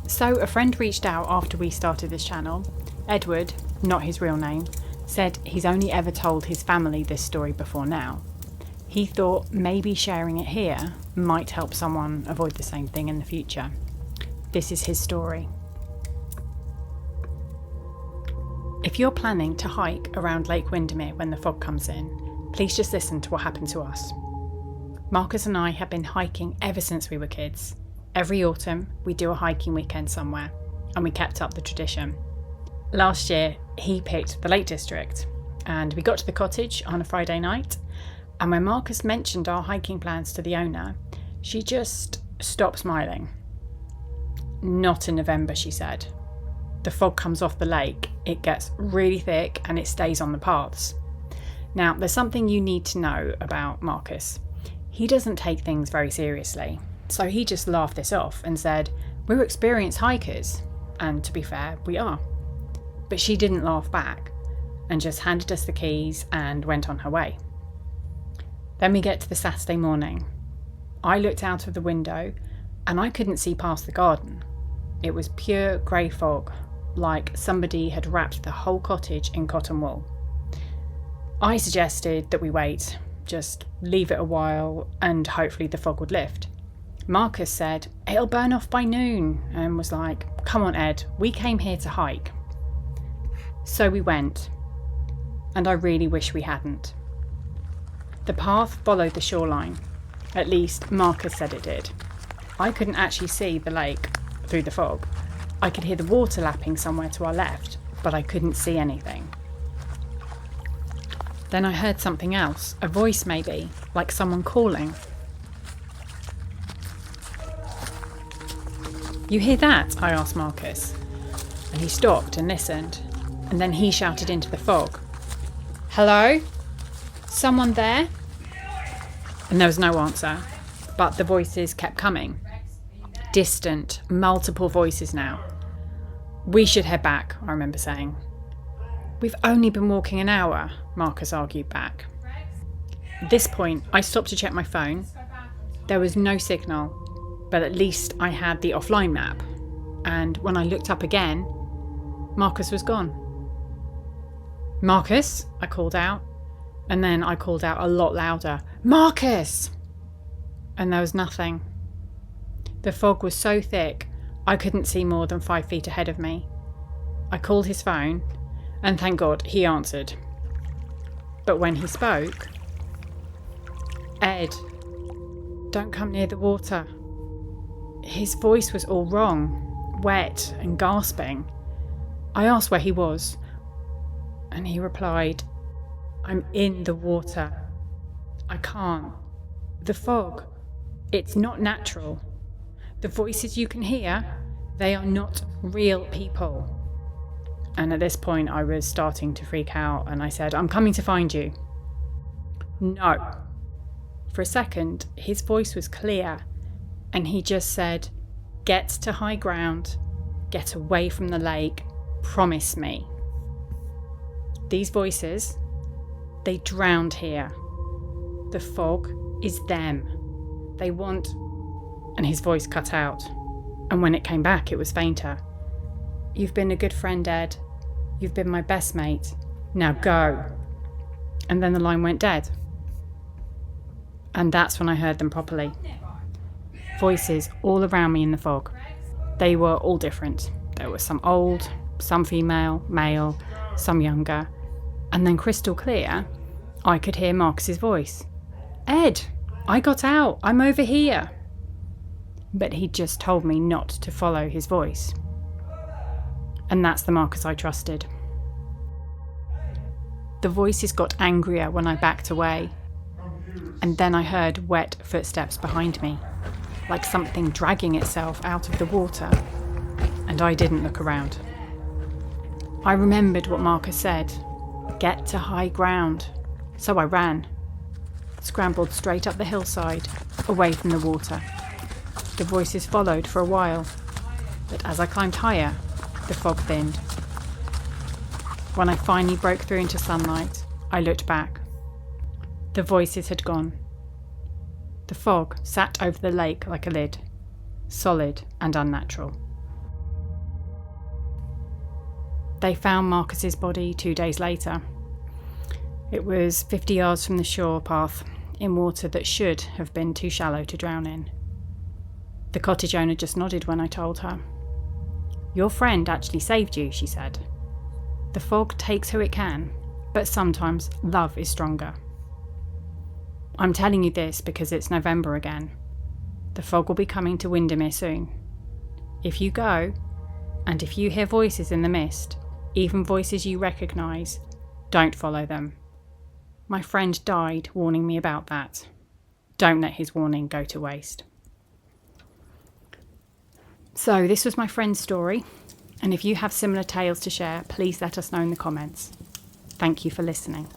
So a friend reached out after we started this channel. Edward, not his real name, said he's only ever told his family this story before now. He thought maybe sharing it here might help someone avoid the same thing in the future. This is his story. If you're planning to hike around Lake Windermere when the fog comes in, please just listen to what happened to us. Marcus and I have been hiking ever since we were kids. Every autumn, we do a hiking weekend somewhere, and we kept up the tradition. Last year, he picked the Lake District, and we got to the cottage on a Friday night, and when Marcus mentioned our hiking plans to the owner, she just stopped smiling. Not in November, she said. The fog comes off the lake, it gets really thick, and it stays on the paths. Now, there's something you need to know about Marcus. He doesn't take things very seriously. So he just laughed this off and said, "We're experienced hikers." And to be fair, we are. But she didn't laugh back and just handed us the keys and went on her way. Then we get to the Saturday morning. I looked out of the window and I couldn't see past the garden. It was pure grey fog, like somebody had wrapped the whole cottage in cotton wool. I suggested that we wait, just leave it a while and hopefully the fog would lift. Marcus said, "It'll burn off by noon," and was like, "Come on, Ed, we came here to hike." So we went, and I really wish we hadn't. The path followed the shoreline, at least Marcus said it did. I couldn't actually see the lake through the fog. I could hear the water lapping somewhere to our left, but I couldn't see anything. Then I heard something else, a voice maybe, like someone calling. "You hear that?" I asked Marcus. And he stopped and listened. And then he shouted into the fog, "Hello? Someone there?" And there was no answer, but the voices kept coming. Distant, multiple voices now. "We should head back," I remember saying. "We've only been walking an hour," Marcus argued back. At this point, I stopped to check my phone. There was no signal, but at least I had the offline map. And when I looked up again, Marcus was gone. "Marcus," I called out. And then I called out a lot louder, "Marcus!" And there was nothing. The fog was so thick, I couldn't see more than 5 feet ahead of me. I called his phone, and thank God he answered. But when he spoke, "Ed, don't come near the water." His voice was all wrong, wet and gasping. I asked where he was, and he replied, "I'm in the water. I can't. The fog, it's not natural. The voices you can hear, they are not real people." And at this point I was starting to freak out and I said, "I'm coming to find you." "No." For a second, his voice was clear and he just said, "Get to high ground, get away from the lake, promise me." These voices, they drowned here. The fog is them. They want... And his voice cut out. And when it came back, it was fainter. "You've been a good friend, Ed. You've been my best mate. Now go." And then the line went dead. And that's when I heard them properly. Voices all around me in the fog. They were all different. There were some old, some female, male, some younger. And then crystal clear, I could hear Marcus's voice. "Ed, I got out. I'm over here." But he just told me not to follow his voice. And that's the Marcus I trusted. The voices got angrier when I backed away. And then I heard wet footsteps behind me, like something dragging itself out of the water. And I didn't look around. I remembered what Marcus said, "Get to high ground." So I ran, scrambled straight up the hillside, away from the water. The voices followed for a while, but as I climbed higher, the fog thinned. When I finally broke through into sunlight, I looked back. The voices had gone. The fog sat over the lake like a lid, solid and unnatural. They found Marcus's body 2 days later. It was 50 yards from the shore path, in water that should have been too shallow to drown in. The cottage owner just nodded when I told her. "Your friend actually saved you," she said. "The fog takes who it can, but sometimes love is stronger." I'm telling you this because it's November again. The fog will be coming to Windermere soon. If you go, and if you hear voices in the mist, even voices you recognise, don't follow them. My friend died warning me about that. Don't let his warning go to waste. So this was my friend's story, and if you have similar tales to share, please let us know in the comments. Thank you for listening.